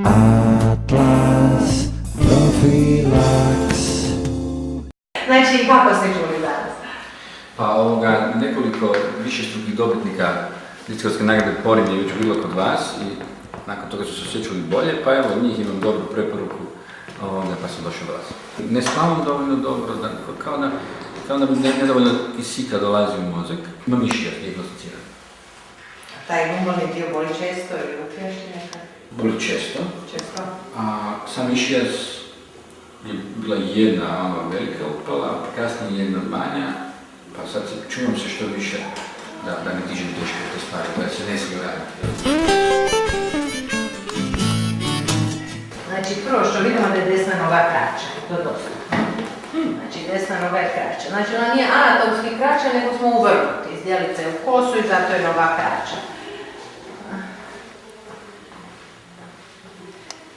Atlas Profilax. Znači, kako ste čuli danas? Pa nekoliko višestrukih dobitnika Literarske nagrade Porin je već bilo kod vas i nakon toga su se osjećali bolje, pa evo njih imam dobru preporuku, pa sam došao do vas. Ne spavam dovoljno dobro, kao da mi nedovoljno kisika dolazi u mozak. Imam mišija dijagnosticiran. Taj lumbalni dio boli često ili upriješti nekad? Boli često. Često? Sam mišijas je bila jedna velika upala, kasnije jedna manja, pa sad čuvam se što više da ne dižem teške te stvari, da se ne smiju raditi. Znači, prvo što vidimo da je desna noga kraća, to dosta. Znači, desna noga je kraća. Znači, ona nije anatomski kraća, nego smo uvrnuti iz djelice u kosu i zato je noga kraća.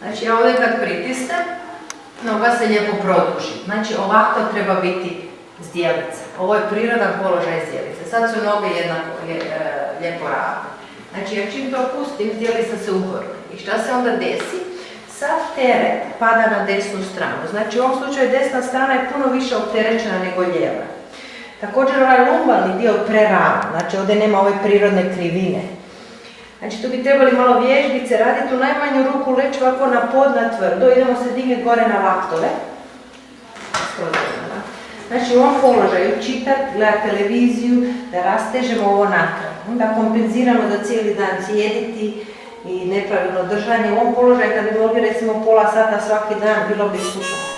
Znači, ja ovdje kad pritisnem, noga se lijepo produži. Znači, ovako treba biti zdjelica. Ovo je prirodan položaj zdjelice. Sad su noge jednako lijepo ravne. Znači, ja čim to pustim, zdjelica se uvrne. I šta se onda desi? Sav teret pada na desnu stranu. Znači, u ovom slučaju desna strana je puno više opterećena nego lijeva. Također, ovaj lumbalni dio preravan. Znači, ovdje nema ove prirodne krivine. Znači, tu bi trebali malo vježbice raditi, u najmanju ruku leći ovako na pod, na tvrdo, idemo se dignuti gore na laktove. Znači, u ovom položaju čitati, gledati televiziju, da rastežemo ovo natrag. Da kompenziramo za cijeli dan sjediti i nepravilno držanje. U ovom položaju, kad bi mogli recimo pola sata svaki dan, bilo bi super.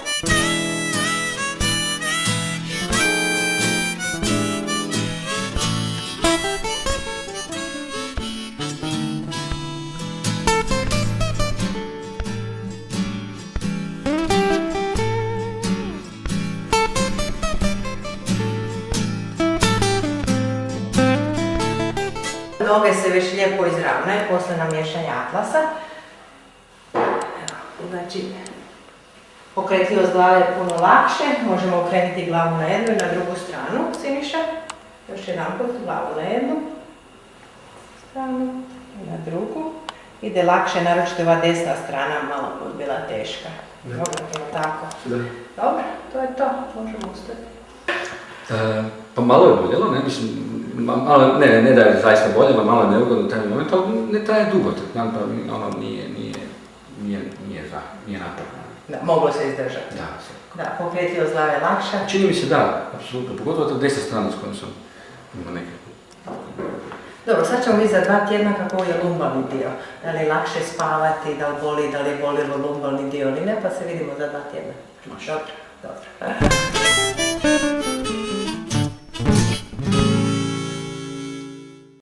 Noge se već lijepo izravnaju posle namješanja atlasa. Znači, okretljivost glave je puno lakše. Možemo okrenuti glavu na jednu i na drugu stranu, Siniša. Još jedan put, glavu na jednu stranu i na drugu. Ide lakše, naročito ova desna strana malo bila teška. Dobro, tako. Dobro, to je to. Možemo ustati. Pa malo je boljelo, ne mislim, ne da je zaista boljelo, malo je neugodno taj moment, ali ne traje dugo, ono nije napravno. Da, moglo se izdržati. Da, pokretljivost glave je lakša. Čini mi se da, apsolutno, pogotovo ta desna strana s kojom sam imao nekako. Dobro, sad ćemo vidjeti za 2 tjedna kako je lumbalni dio. Da li je lakše spavati, da li je bolilo lumbalni dio ili ne, pa se vidimo za 2 tjedna. Može. Dobro.